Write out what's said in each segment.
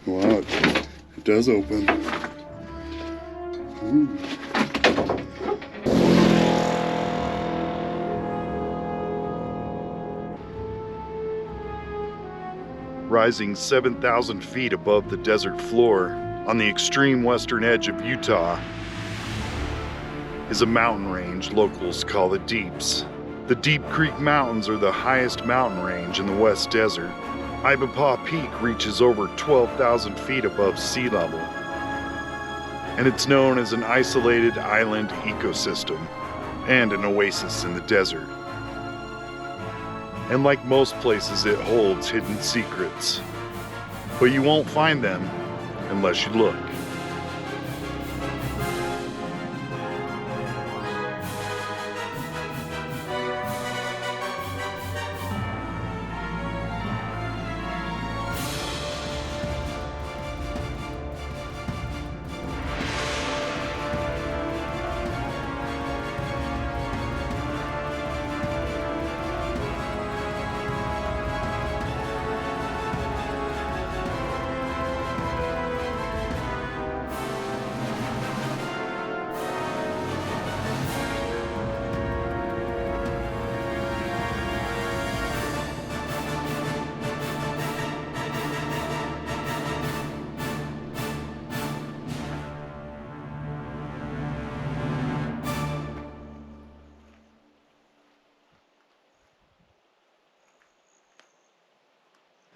Wow, it does open. Ooh. Rising 7,000 feet above the desert floor on the extreme western edge of Utah is a mountain range locals call the Deeps. The Deep Creek Mountains are the highest mountain range in the West Desert. Ibapaw Peak reaches over 12,000 feet above sea level, and it's known as an isolated island ecosystem and an oasis in the desert. And like most places, it holds hidden secrets, but you won't find them unless you look.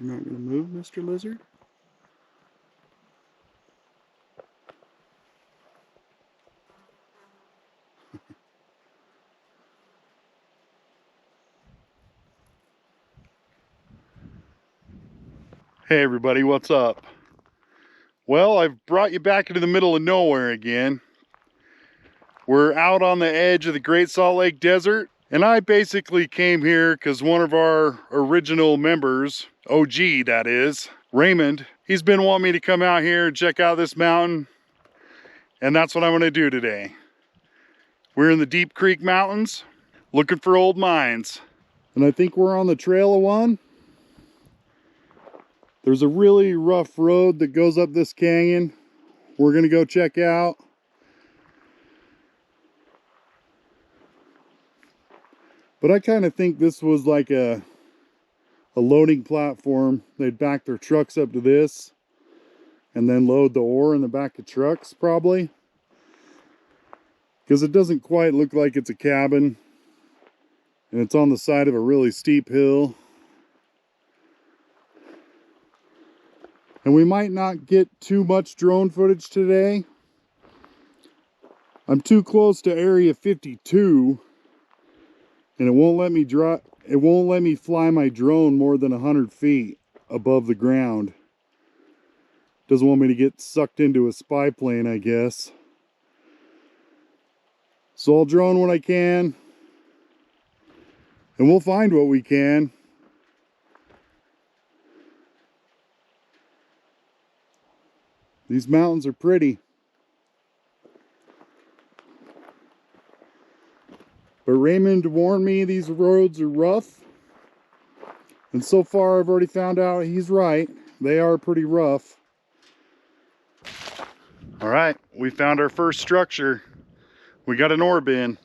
You're not going to move, Mr. Lizard? Hey everybody, what's up? Well, I've brought you back into the middle of nowhere again. We're out on the edge of the Great Salt Lake Desert, and I basically came here because one of our original members, OG that is, Raymond, he's been wanting me to come out here and check out this mountain, and that's what I'm going to do today. We're in the Deep Creek Mountains, looking for old mines. And I think we're on the trail of one. There's a really rough road that goes up this canyon. We're going to go check out. But I kind of think this was like a loading platform. They'd back their trucks up to this and then load the ore in the back of trucks probably. Because it doesn't quite look like it's a cabin. And it's on the side of a really steep hill. And we might not get too much drone footage today. I'm too close to Area 52. And it won't let me fly my drone more than 100 feet above the ground. Doesn't want me to get sucked into a spy plane, I guess. So I'll drone what I can. And we'll find what we can. These mountains are pretty. But Raymond warned me these roads are rough. And so far I've already found out he's right. They are pretty rough. All right, we found our first structure. We got an ore bin.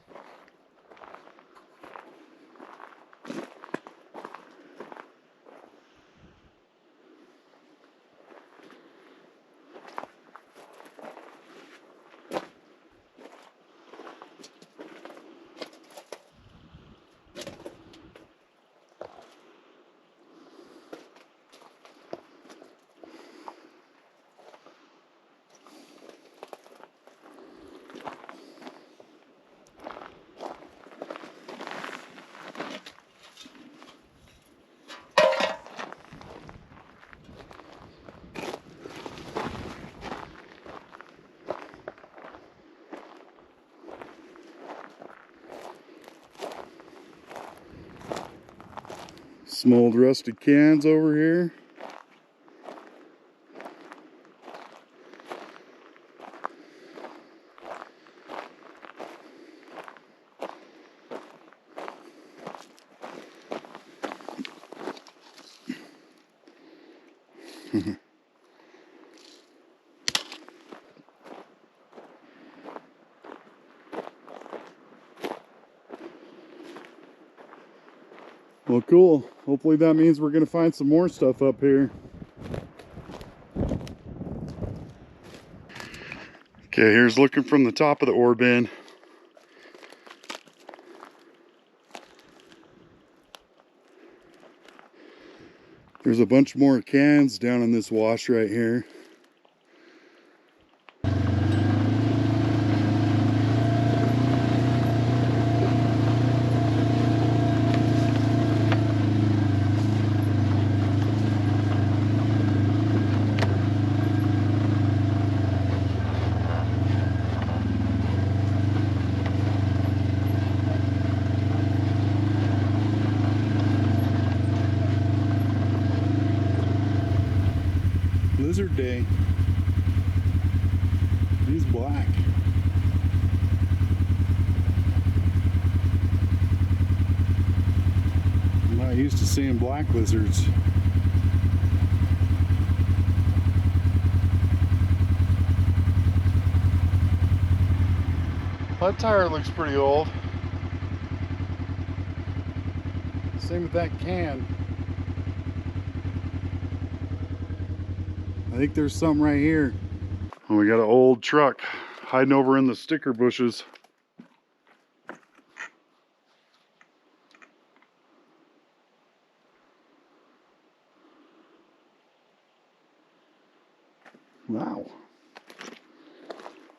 Some old rusted cans over here. Well, cool. Hopefully that means we're gonna find some more stuff up here. Okay, here's looking from the top of the ore bin. There's a bunch more cans down in this wash right here. Lizard day. He's black. I'm not used to seeing black lizards. That tire looks pretty old. Same with that can. I think there's something right here. Oh, we got an old truck hiding over in the sticker bushes. Wow.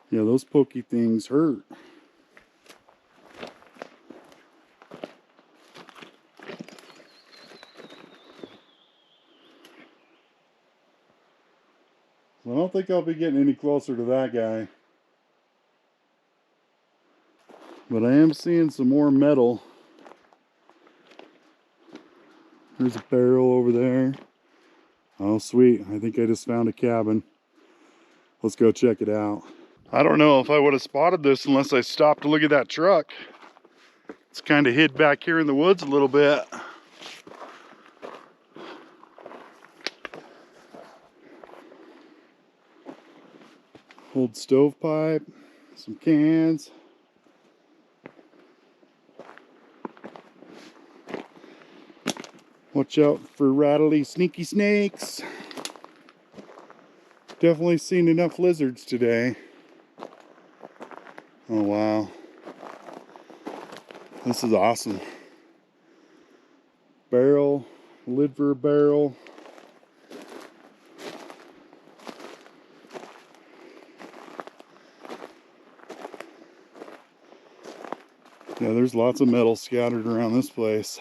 Yeah, those pokey things hurt. I don't think I'll be getting any closer to that guy. But I am seeing some more metal. There's a barrel over there. Oh, sweet. I think I just found a cabin. Let's go check it out. I don't know if I would have spotted this unless I stopped to look at that truck. It's kind of hid back here in the woods a little bit. Old stovepipe, some cans. Watch out for rattly, sneaky snakes. Definitely seen enough lizards today. Oh wow. This is awesome. Barrel, lid for a barrel. Yeah, there's lots of metal scattered around this place.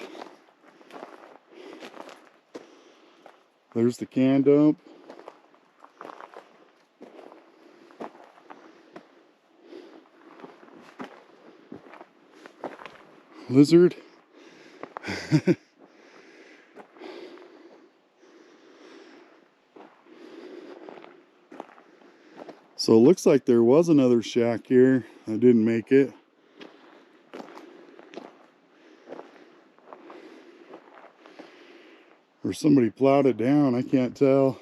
There's the can dump. Lizard. So it looks like there was another shack here. I didn't make it. Or somebody plowed it down, I can't tell.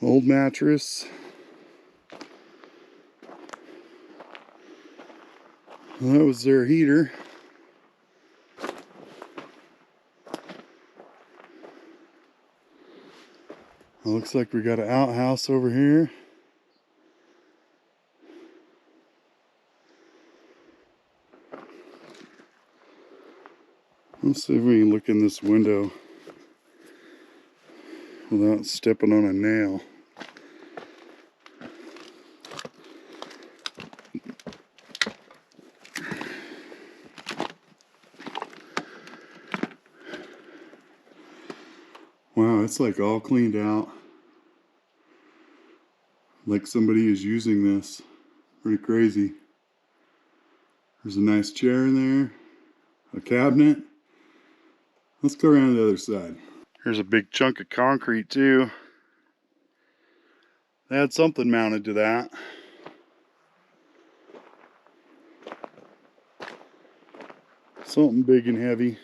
Old mattress. Well, that was their heater. It looks like we got an outhouse over here. Let's see if we can look in this window without stepping on a nail. Wow, it's like all cleaned out. Like somebody is using this. Pretty crazy. There's a nice chair in there. A cabinet. Let's go around to the other side. Here's a big chunk of concrete too. They had something mounted to that. Something big and heavy.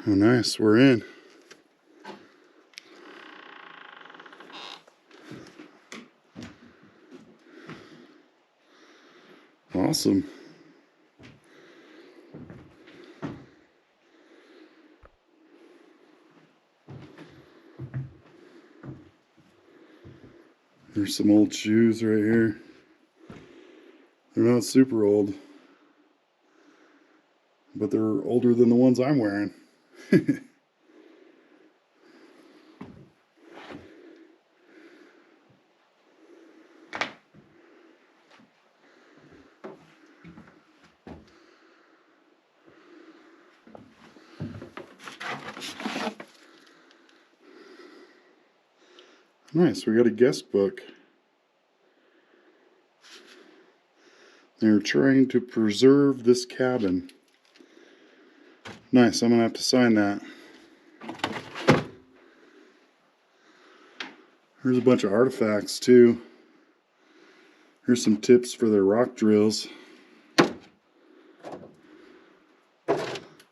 Oh, nice, we're in. Awesome. There's some old shoes right here. They're not super old, but they're older than the ones I'm wearing. Nice, we got a guest book. They're trying to preserve this cabin. Nice, I'm gonna have to sign that. There's a bunch of artifacts too. Here's some tips for their rock drills. A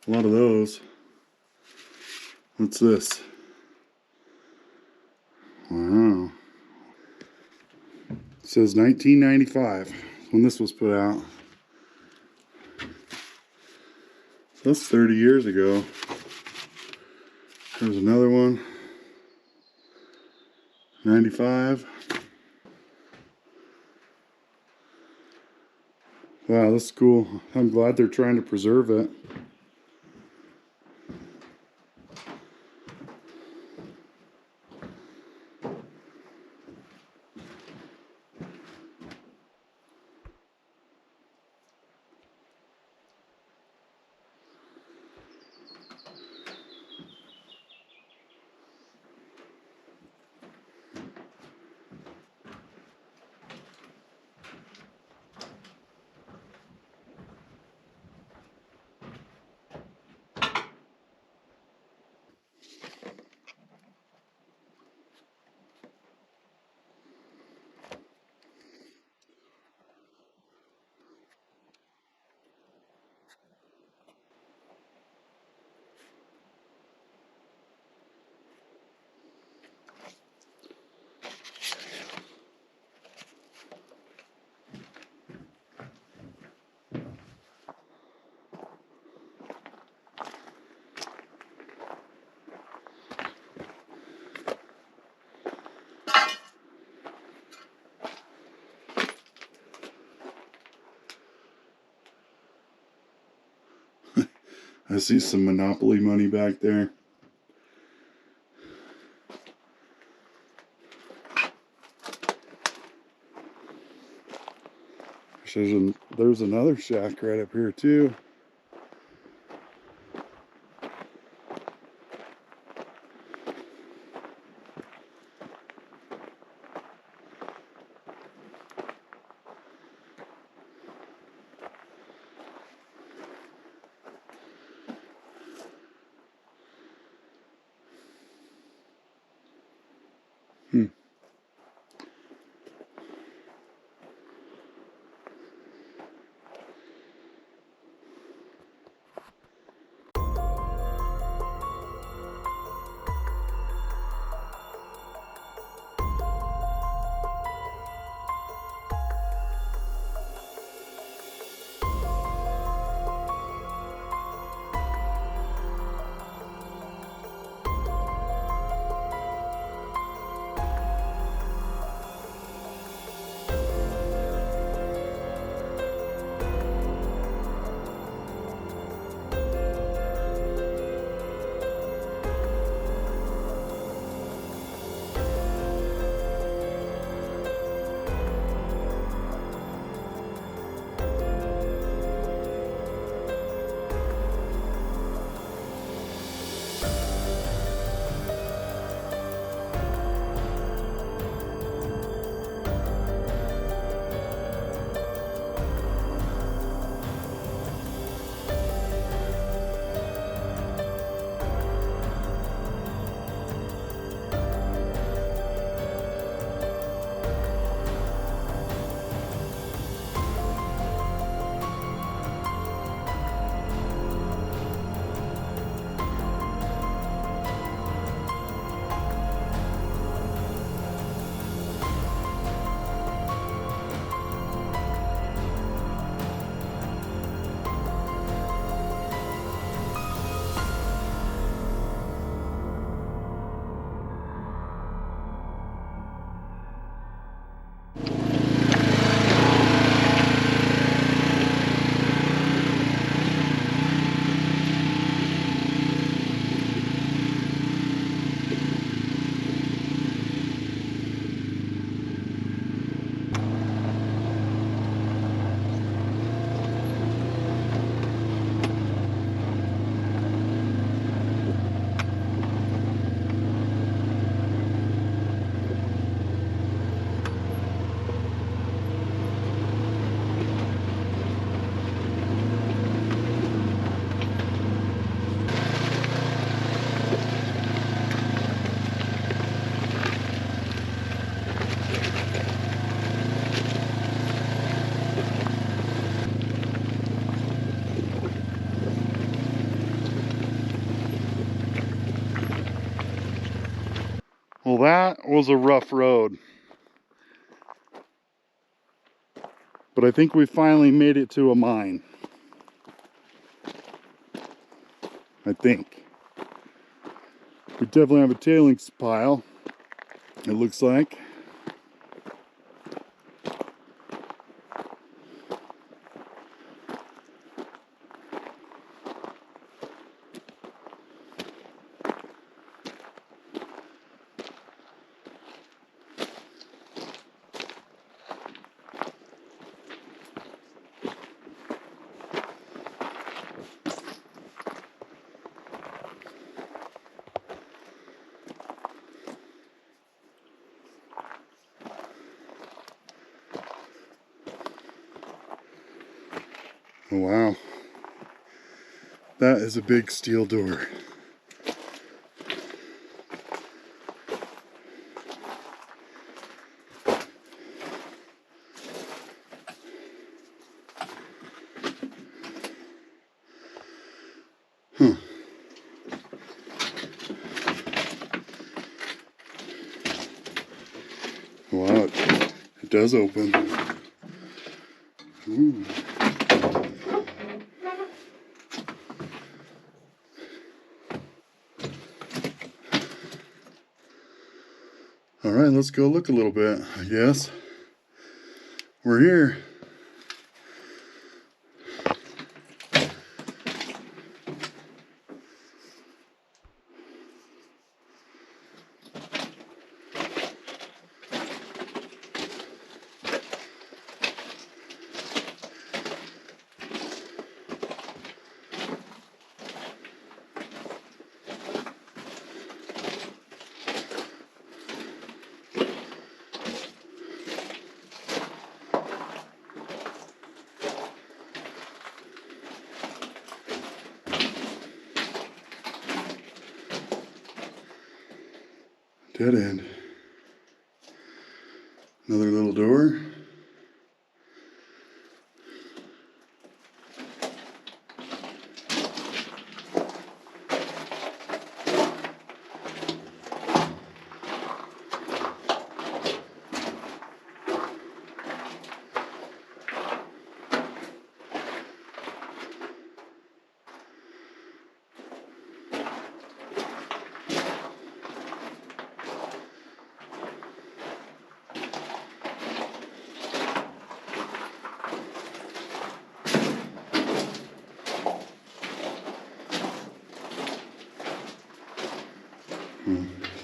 lot of those. What's this? Wow. It says 1995 when this was put out. That's 30 years ago. There's another one. 95. Wow, that's cool. I'm glad they're trying to preserve it. I see some Monopoly money back there. There's another shack right up here too. Well, that was a rough road. But I think we finally made it to a mine. I think. We definitely have a tailings pile, it looks like. Oh, wow. That is a big steel door. Huh. Wow, it does open. Ooh. All right, let's go look a little bit, I guess. We're here. Dead end. Another little door.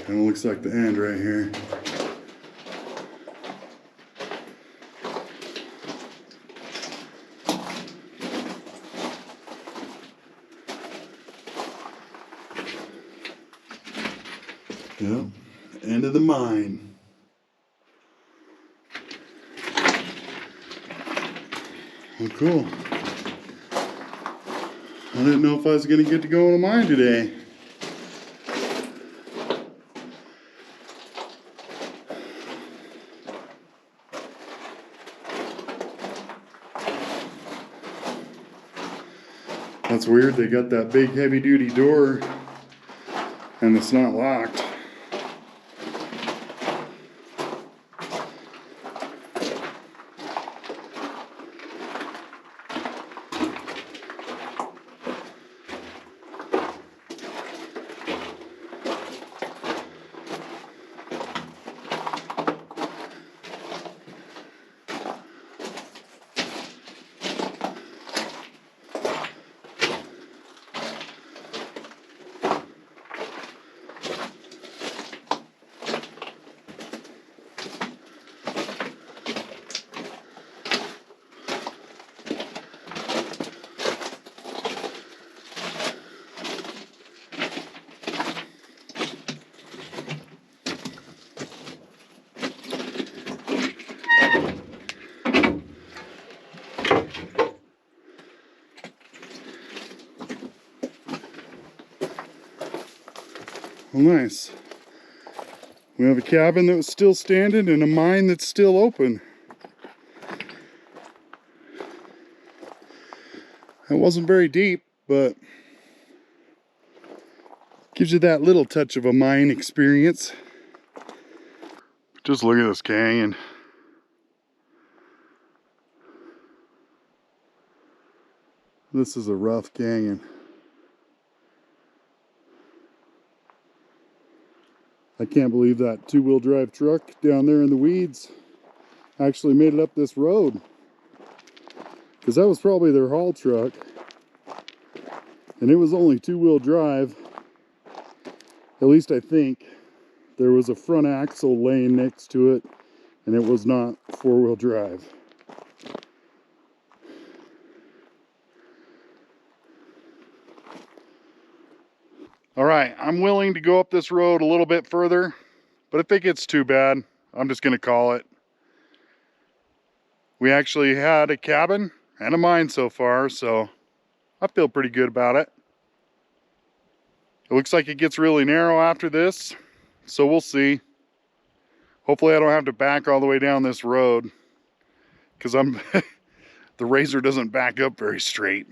Kind of looks like the end right here. Yep, end of the mine. Well, cool. I didn't know if I was going to get to go in a mine today. That's weird, they got that big heavy duty door and it's not locked. Well, nice. We have a cabin that was still standing and a mine that's still open. It wasn't very deep, but gives you that little touch of a mine experience. Just look at this canyon. This is a rough canyon. I can't believe that two-wheel drive truck down there in the weeds actually made it up this road. Because that was probably their haul truck. And it was only two-wheel drive. At least I think. There was a front axle laying next to it, and it was not four-wheel drive. All right, I'm willing to go up this road a little bit further, but if it gets too bad, I'm just gonna call it. We actually had a cabin and a mine so far, so I feel pretty good about it. It looks like it gets really narrow after this, so we'll see. Hopefully I don't have to back all the way down this road, because the Razor doesn't back up very straight.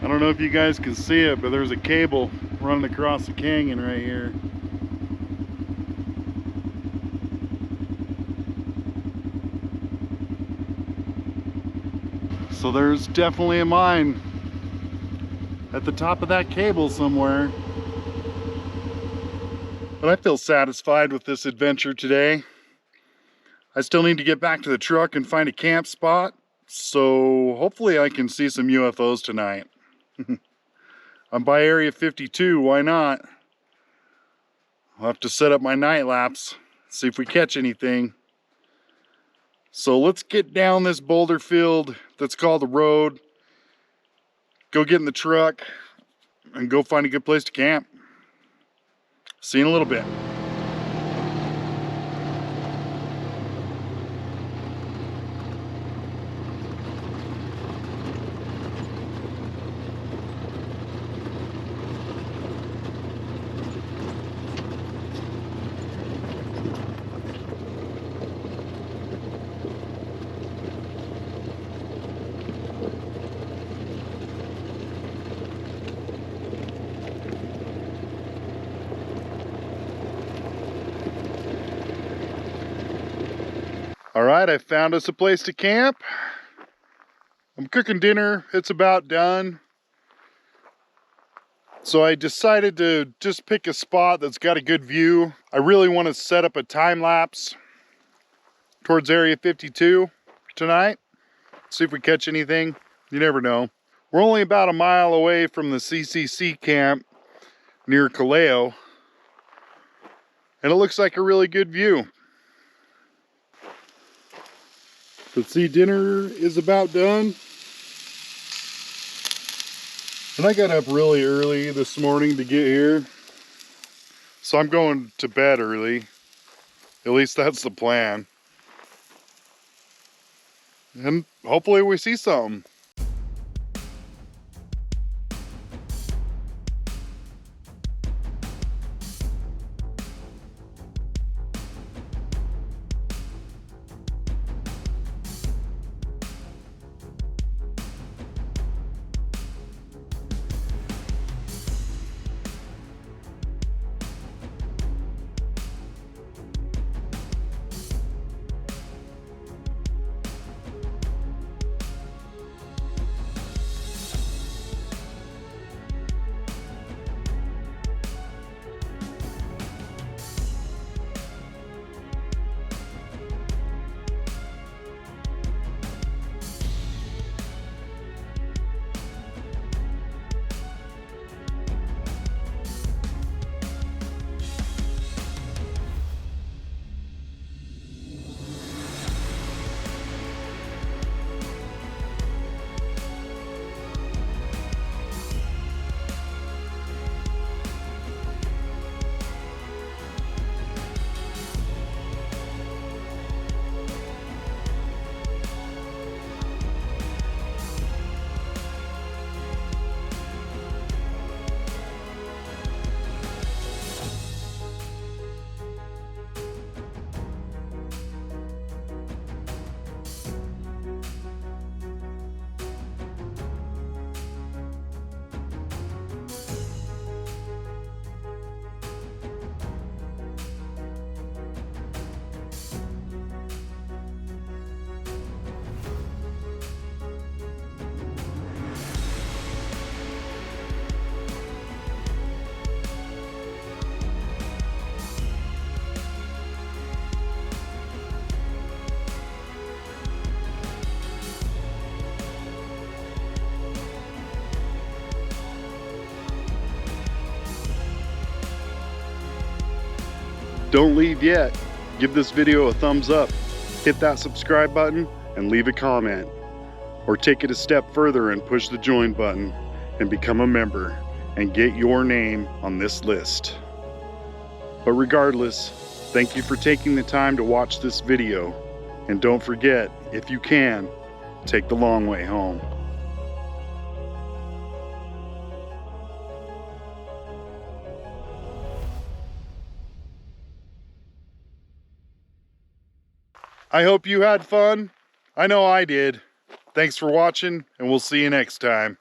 I don't know if you guys can see it, but there's a cable running across the canyon right here. So there's definitely a mine at the top of that cable somewhere. But I feel satisfied with this adventure today. I still need to get back to the truck and find a camp spot, so hopefully I can see some UFOs tonight. I'm by Area 52, why not? I'll have to set up my night lapse, see if we catch anything. So let's get down this boulder field that's called the road, go get in the truck, and go find a good place to camp. See you in a little bit. All right, I found us a place to camp. I'm cooking dinner, it's about done. So I decided to just pick a spot that's got a good view. I really want to set up a time lapse towards Area 52 tonight. See if we catch anything, you never know. We're only about a mile away from the CCC camp near Kaleo. And it looks like a really good view. But see, dinner is about done. And I got up really early this morning to get here. So I'm going to bed early. At least that's the plan. And hopefully we see something. Don't leave yet. Give this video a thumbs up, hit that subscribe button, and leave a comment. Or take it a step further and push the join button and become a member and get your name on this list. But regardless, thank you for taking the time to watch this video. And don't forget, if you can, take the long way home. I hope you had fun. I know I did. Thanks for watching, and we'll see you next time.